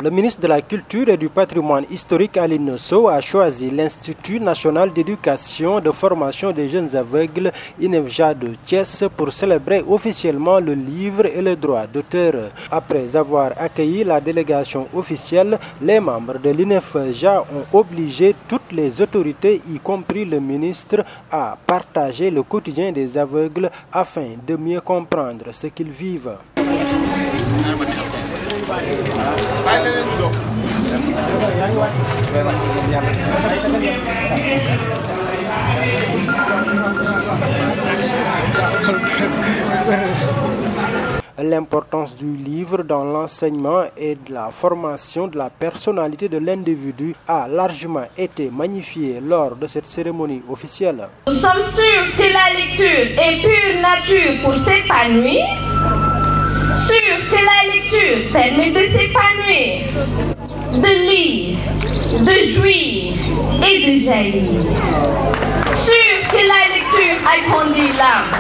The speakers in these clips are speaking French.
Le ministre de la Culture et du Patrimoine historique Aline Sow a choisi l'Institut national d'éducation de formation des jeunes aveugles INEFJA de Thiès pour célébrer officiellement le livre et le droit d'auteur. Après avoir accueilli la délégation officielle, les membres de l'INEFJA ont obligé toutes les autorités, y compris le ministre, à partager le quotidien des aveugles afin de mieux comprendre ce qu'ils vivent. L'importance du livre dans l'enseignement et de la formation de la personnalité de l'individu a largement été magnifiée lors de cette cérémonie officielle. Nous sommes sûrs que la lecture est pure nature pour s'épanouir, sûrs que la lecture permet de s'épanouir, de lire, de jouir et de jaillir. Sûrs que la lecture agrandit l'âme,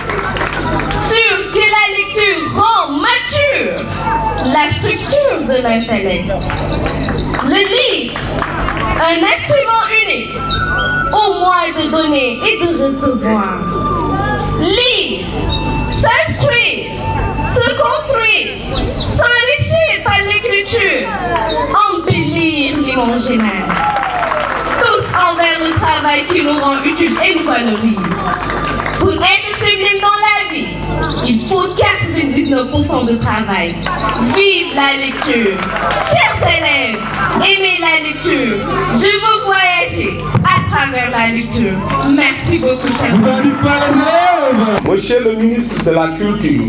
sûrs que la lecture rend mature la structure de l'intellect. Le livre, un instrument unique au moyen de donner et de recevoir. Lire, s'instruire, se construire, s'enrichir par l'écriture, embellir l'imaginaire. Tous envers le travail qui nous rend utiles et nous valorise. Pour être sublime dans la vie, il faut 99% de travail. Vive la lecture. Chers élèves, aimez la lecture. Je veux voyager à travers la lecture. Merci beaucoup, chers élèves. Monsieur le ministre de la Culture,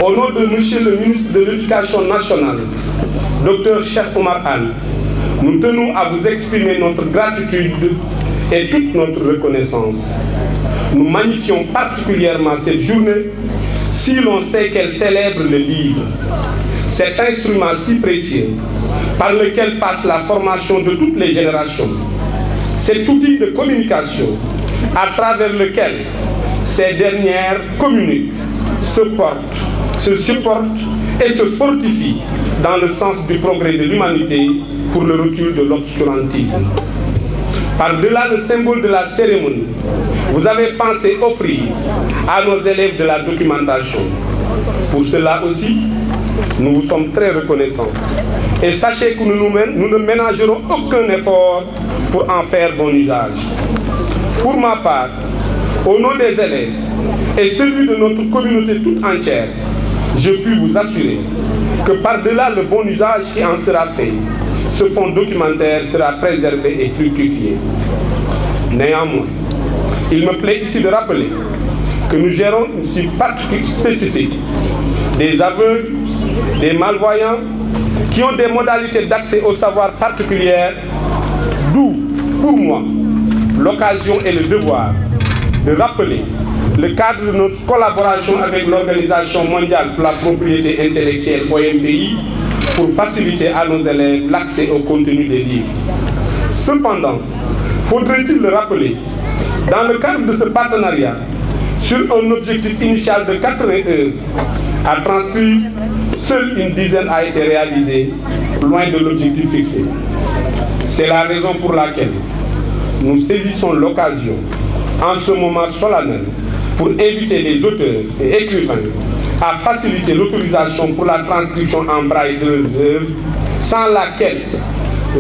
au nom de Monsieur le ministre de l'Éducation nationale, Dr Cheikh Oumar Anne, nous tenons à vous exprimer notre gratitude et toute notre reconnaissance. Nous magnifions particulièrement cette journée si l'on sait qu'elle célèbre le livre, cet instrument si précieux par lequel passe la formation de toutes les générations, cet outil de communication à travers lequel ces dernières communiquent, se portent, se supportent et se fortifient dans le sens du progrès de l'humanité pour le recul de l'obscurantisme. Par-delà le symbole de la cérémonie, vous avez pensé offrir à nos élèves de la documentation. Pour cela aussi, nous vous sommes très reconnaissants. Et sachez que nous ne ménagerons aucun effort pour en faire bon usage. Pour ma part, au nom des élèves et celui de notre communauté toute entière, je puis vous assurer que par-delà le bon usage qui en sera fait, ce fonds documentaire sera préservé et fructifié. Néanmoins, il me plaît ici de rappeler que nous gérons une cible spécifique des aveugles, des malvoyants qui ont des modalités d'accès au savoir particulières, d'où, pour moi, l'occasion et le devoir de rappeler le cadre de notre collaboration avec l'Organisation mondiale pour la propriété intellectuelle OMPI pour faciliter à nos élèves l'accès au contenu des livres. Cependant, faudrait-il le rappeler, dans le cadre de ce partenariat, sur un objectif initial de 80 heures à transcrire, seule une dizaine a été réalisée, loin de l'objectif fixé. C'est la raison pour laquelle nous saisissons l'occasion, en ce moment solennel, pour inviter les auteurs et écrivains à faciliter l'autorisation pour la transcription en braille de leurs œuvres, sans laquelle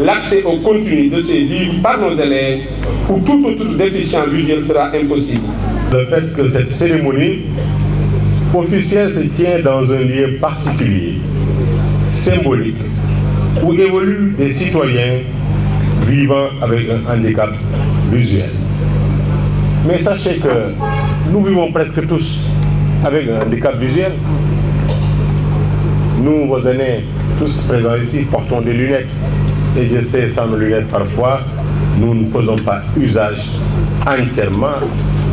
l'accès au contenu de ces livres par nos élèves ou tout autre déficient visuel sera impossible. Le fait que cette cérémonie officielle se tient dans un lieu particulier, symbolique, où évoluent des citoyens vivant avec un handicap visuel. Mais sachez que nous vivons presque tous avec un handicap visuel. Nous, vos aînés, tous présents ici, portons des lunettes. Et je sais, sans nos lunettes, parfois, nous ne faisons pas usage entièrement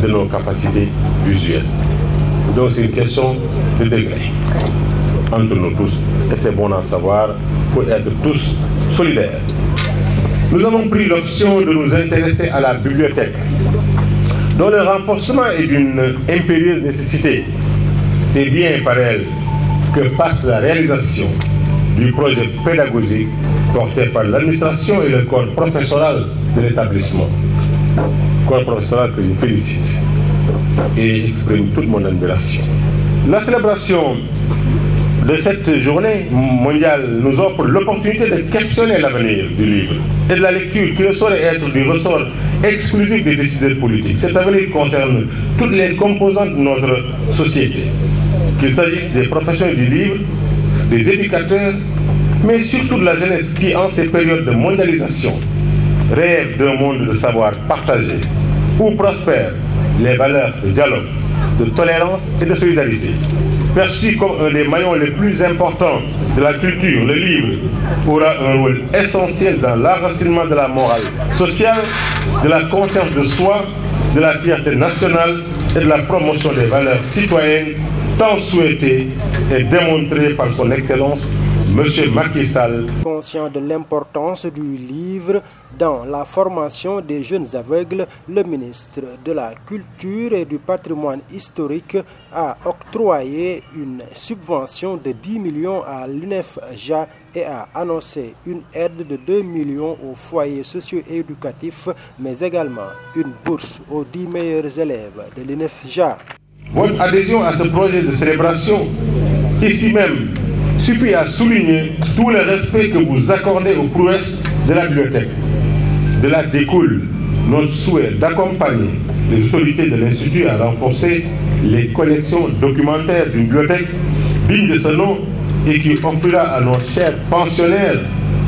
de nos capacités visuelles. Donc c'est une question de degré entre nous tous. Et c'est bon d'en savoir pour être tous solidaires. Nous avons pris l'option de nous intéresser à la bibliothèque, dont le renforcement est d'une impérieuse nécessité. C'est bien par elle que passe la réalisation du projet pédagogique porté par l'administration et le corps professoral de l'établissement. Corps professoral que je félicite et exprime toute mon admiration. La célébration de cette journée mondiale nous offre l'opportunité de questionner l'avenir du livre et de la lecture qui ne saurait être du ressort exclusif des décideurs politiques. Cet avenir concerne toutes les composantes de notre société, qu'il s'agisse des professionnels du livre, des éducateurs, mais surtout de la jeunesse qui, en ces périodes de mondialisation, rêve d'un monde de savoir partagé, où prospèrent les valeurs de dialogue, de tolérance et de solidarité. Perçu comme un des maillons les plus importants de la culture, le livre aura un rôle essentiel dans l'enracinement de la morale sociale, de la conscience de soi, de la fierté nationale et de la promotion des valeurs citoyennes tant souhaitées et démontrées par son Excellence, Monsieur Macky Sall. Conscient de l'importance du livre dans la formation des jeunes aveugles, le ministre de la Culture et du Patrimoine historique a octroyé une subvention de 10 millions à l'UNEFJA et a annoncé une aide de 2 millions aux foyers socio-éducatifs, mais également une bourse aux 10 meilleurs élèves de l'UNEFJA. Votre adhésion à ce projet de célébration, ici même, suffit à souligner tout le respect que vous accordez aux prouesses de la bibliothèque. De là découle notre souhait d'accompagner les autorités de l'Institut à renforcer les collections documentaires d'une bibliothèque digne de ce nom et qui offrira à nos chers pensionnaires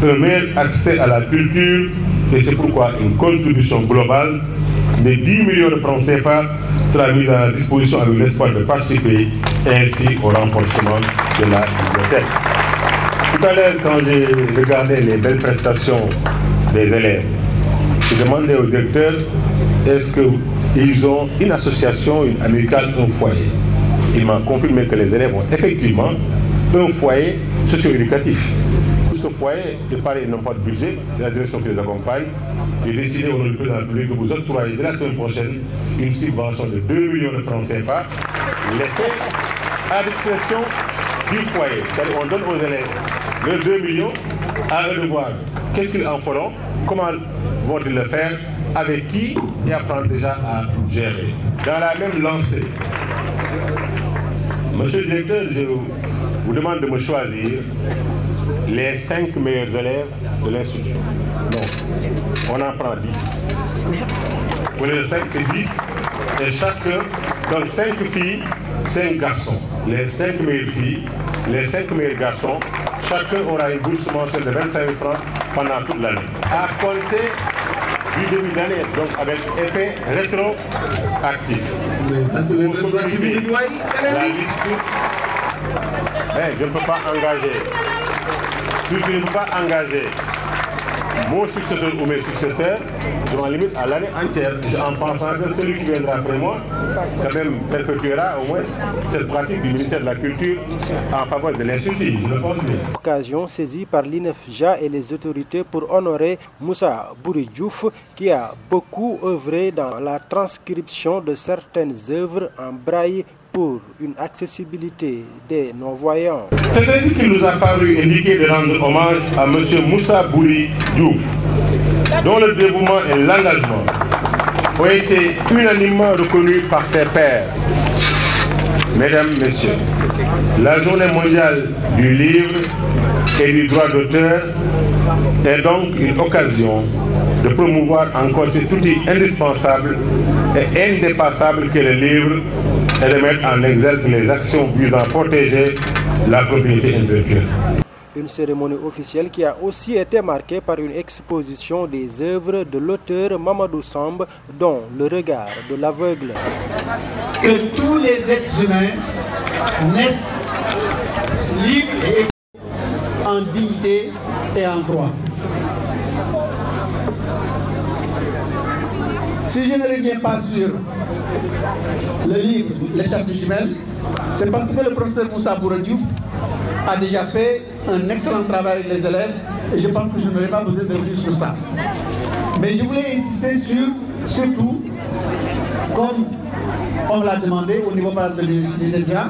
un meilleur accès à la culture. Et c'est pourquoi une contribution globale de 10 millions de francs CFA sera mise à la disposition avec l'espoir de participer ainsi au renforcement de la bibliothèque. Tout à l'heure, quand j'ai regardé les belles prestations des élèves, j'ai demandé au directeur est-ce qu'ils ont une association, une amicale, un foyer. Il m'a confirmé que les élèves ont effectivement un foyer socio-éducatif. Ce foyer, de part, ils n'ont pas de budget, c'est la direction qui les accompagne. J'ai décidé au nom du président de la République de vous octroyer dès la semaine prochaine une subvention de 2 millions de francs CFA laissée à discrétion du foyer. C'est-à-dire on donne aux élèves les 2 millions, à eux de voir qu'est-ce qu'ils en feront, comment vont-ils le faire, avec qui, et apprendre déjà à gérer. Dans la même lancée, monsieur le directeur, je vous demande de me choisir les 5 meilleurs élèves de l'Institut. Donc, on en prend 10. Pour les 5, c'est 10. Et chacun, donc 5 filles, 5 garçons. Les 5 meilleures filles, les 5 meilleurs garçons, chacun aura une bourse mensuelle de 25 000 francs pendant toute l'année. À compter du début d'année, donc avec effet rétroactif. La liste, je ne peux pas engager. Je ne peux pas engager mon successeur ou mes successeurs, je m'en limite à l'année entière, en pensant que celui qui viendra après moi, quand même perpétuera au moins cette pratique du ministère de la Culture en faveur de l'Institut, je le pense bien. Occasion saisie par l'INEFJA et les autorités pour honorer Moussa Bouri Diouf, qui a beaucoup œuvré dans la transcription de certaines œuvres en braille pour une accessibilité des non-voyants. C'est ainsi qu'il nous a paru indiqué de rendre hommage à M. Moussa Bouri Diouf, dont le dévouement et l'engagement ont été unanimement reconnus par ses pairs. Mesdames, Messieurs, la journée mondiale du livre et du droit d'auteur est donc une occasion de promouvoir encore cet outil indispensable et indépassable qu'est le livre et de mettre en exergue les actions visant à protéger la propriété intellectuelle. Une cérémonie officielle qui a aussi été marquée par une exposition des œuvres de l'auteur Mamadou Samb, dont Le regard de l'aveugle. Que tous les êtres humains naissent libres et en dignité et en droit. Si je ne reviens pas sur le livre L'échappe de Jumelles, c'est parce que le professeur Moussa Bouri Diouf a déjà fait un excellent travail avec les élèves et je pense que je n'aurai pas besoin de revenir sur ça. Mais je voulais insister surtout, comme on l'a demandé au niveau de l'université d'Elja,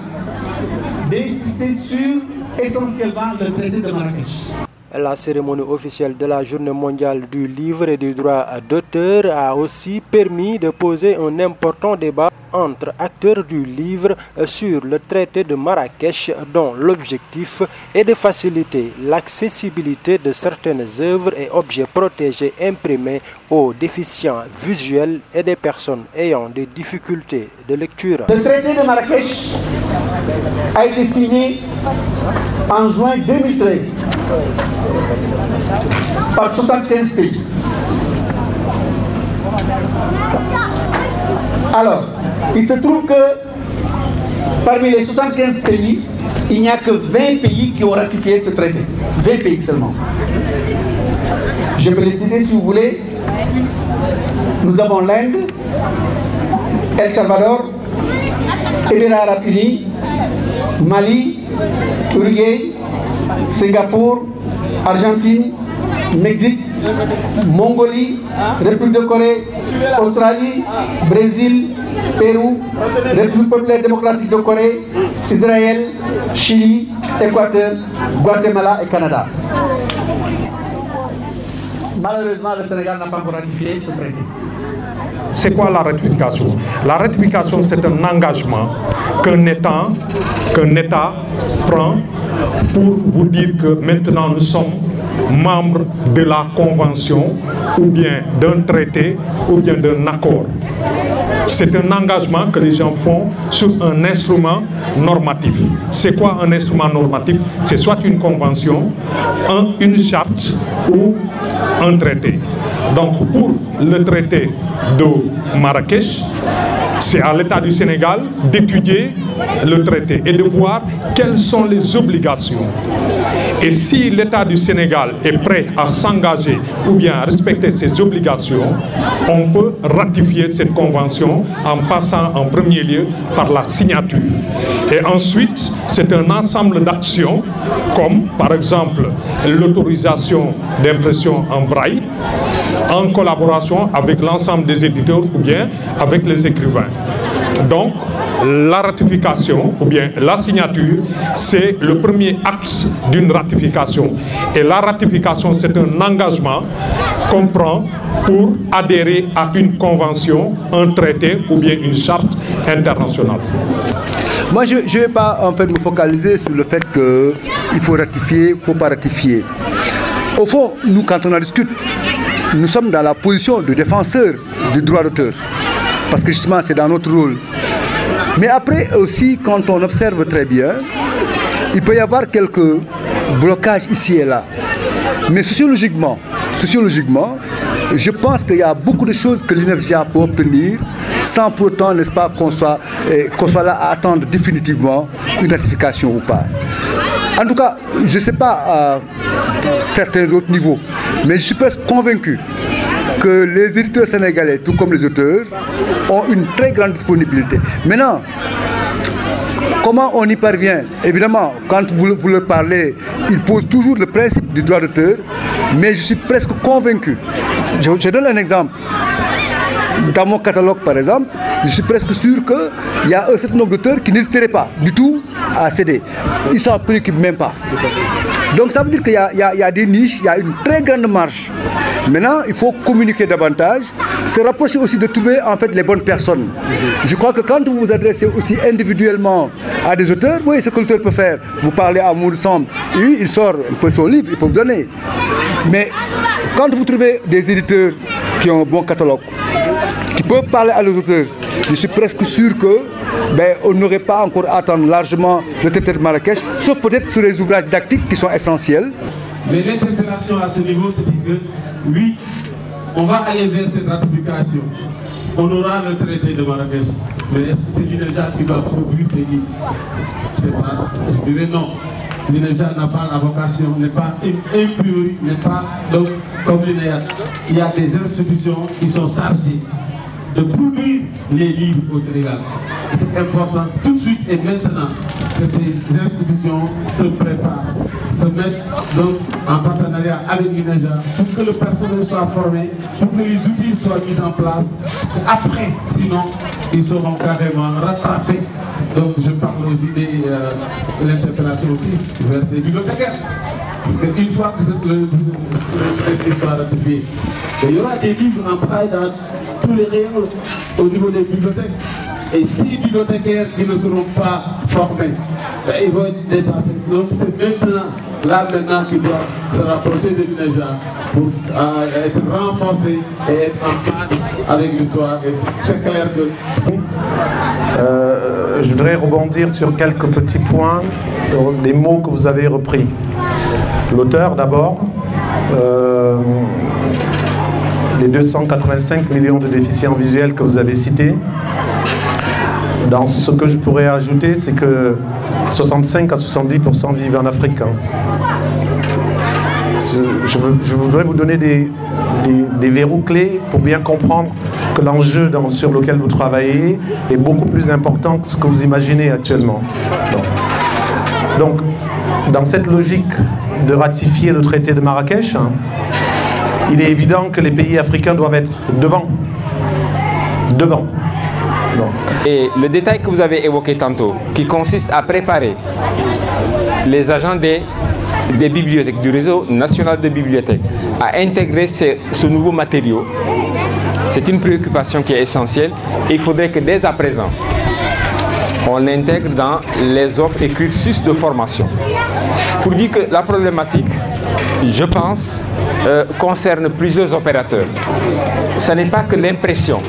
d'insister sur essentiellement le traité de Marrakech. La cérémonie officielle de la Journée mondiale du livre et du droit d'auteur a aussi permis de poser un important débat entre acteurs du livre sur le traité de Marrakech, dont l'objectif est de faciliter l'accessibilité de certaines œuvres et objets protégés imprimés aux déficients visuels et des personnes ayant des difficultés de lecture. Le traité de Marrakech a été signé en juin 2013 par 75 pays. Alors, il se trouve que parmi les 75 pays, il n'y a que 20 pays qui ont ratifié ce traité. 20 pays seulement. Je peux les citer si vous voulez. Nous avons l'Inde, El Salvador, Émirats Arabes Unis, Mali, Uruguay, Singapour, Argentine, Mexique, Mongolie, République de Corée, Australie, Brésil, Pérou, République populaire démocratique de Corée, Israël, Chili, Équateur, Guatemala et Canada. Malheureusement, le Sénégal n'a pas encore ratifié ce traité. C'est quoi la ratification? La ratification, c'est un engagement qu'un État prend pour vous dire que maintenant nous sommes membres de la convention ou bien d'un traité ou bien d'un accord. C'est un engagement que les gens font sur un instrument normatif. C'est quoi un instrument normatif? C'est soit une convention, une charte ou un traité. Donc pour le traité de Marrakech, c'est à l'État du Sénégal d'étudier le traité et de voir quelles sont les obligations. Et si l'État du Sénégal est prêt à s'engager ou bien à respecter ses obligations, on peut ratifier cette convention en passant en premier lieu par la signature. Et ensuite, c'est un ensemble d'actions comme par exemple l'autorisation d'impression en braille en collaboration avec l'ensemble des éditeurs ou bien avec les écrivains. Donc, la ratification ou bien la signature, c'est le premier acte d'une ratification. Et la ratification, c'est un engagement qu'on prend pour adhérer à une convention, un traité ou bien une charte internationale. Moi, je ne vais pas en fait me focaliser sur le fait qu'il faut ratifier, il ne faut pas ratifier. Au fond, nous, quand on en discute, nous sommes dans la position de défenseur du droit d'auteur. Parce que justement, c'est dans notre rôle. Mais après aussi, quand on observe très bien, il peut y avoir quelques blocages ici et là. Mais sociologiquement, je pense qu'il y a beaucoup de choses que l'INEFJA peut obtenir sans pour autant, n'est-ce pas, qu'on soit là à attendre définitivement une ratification ou pas. En tout cas, je ne sais pas à certains autres niveaux, mais je suis presque convaincu que les éditeurs sénégalais, tout comme les auteurs, ont une très grande disponibilité. Maintenant, comment on y parvient? Évidemment, quand vous leur parlez, ils posent toujours le principe du droit d'auteur, mais je suis presque convaincu. Je donne un exemple. Dans mon catalogue, par exemple, je suis presque sûr qu'il y a un certain nombre d'auteurs qui n'hésiteraient pas du tout à céder. Ils ne s'en préoccupent même pas. Donc ça veut dire qu'il y a des niches, il y a une très grande marge. Maintenant, il faut communiquer davantage, se rapprocher aussi de trouver en fait les bonnes personnes. Je crois que quand vous vous adressez aussi individuellement à des auteurs, oui, ce que l'auteur peut faire, vous parlez à Mour Samb, lui, il sort un peu son livre, il peut vous donner. Mais quand vous trouvez des éditeurs qui ont un bon catalogue, qui peuvent parler à nos auteurs, je suis presque sûr que on n'aurait pas encore à attendre largement le traité de Marrakech, sauf peut-être sur les ouvrages didactiques qui sont essentiels. Mais l'interpellation à ce niveau, c'est que oui, on va aller vers cette ratification. On aura le traité de Marrakech. Mais est-ce que c'est l'INEFJA qui va produire ces livres? C'est pas. Je dirais non. L'INEFJA n'a pas la vocation, n'est pas impuri, n'est pas donc comme l'INEAD. Il y a des institutions qui sont chargées de produire les livres au Sénégal. C'est important tout de suite et maintenant que ces institutions se préparent, se mettent donc en partenariat avec l'INEFJA pour que le personnel soit formé, pour que les outils soient mis en place. Après, sinon, ils seront carrément rattrapés Donc je parle aussi de l'interpellation aussi vers ces bibliothécaires. Parce qu'une fois que cette directive sera ratifiée, il y aura des livres en braille dans tous les rayons au niveau des bibliothèques. Et si les bibliothécaires qui ne seront pas formés, ils vont être dépassés. Donc c'est maintenant qu'ils doivent se rapprocher de l'UNEJA pour être renforcés et être en phase avec l'histoire. Et c'est clair que... Je voudrais rebondir sur quelques petits points, des mots que vous avez repris. L'auteur d'abord, les 285 millions de déficients visuels que vous avez cités. Dans ce que je pourrais ajouter, c'est que 65 à 70% vivent en Afrique. Je voudrais vous donner des verrous clés pour bien comprendre que l'enjeu sur lequel vous travaillez est beaucoup plus important que ce que vous imaginez actuellement. Donc, dans cette logique de ratifier le traité de Marrakech, il est évident que les pays africains doivent être devant. Et le détail que vous avez évoqué tantôt, qui consiste à préparer les agents des bibliothèques, du réseau national de bibliothèques, à intégrer ce nouveau matériau, c'est une préoccupation qui est essentielle. Et il faudrait que dès à présent, on l'intègre dans les offres et cursus de formation. Pour dire que la problématique, je pense, concerne plusieurs opérateurs. Ce n'est pas que l'impression.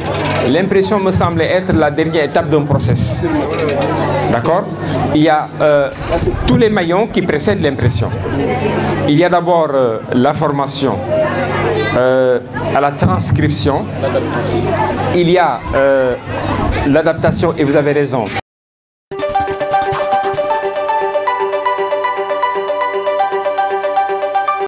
L'impression me semblait être la dernière étape d'un process. D'accord? Il y a tous les maillons qui précèdent l'impression. Il y a d'abord la formation à la transcription. Il y a l'adaptation, et vous avez raison.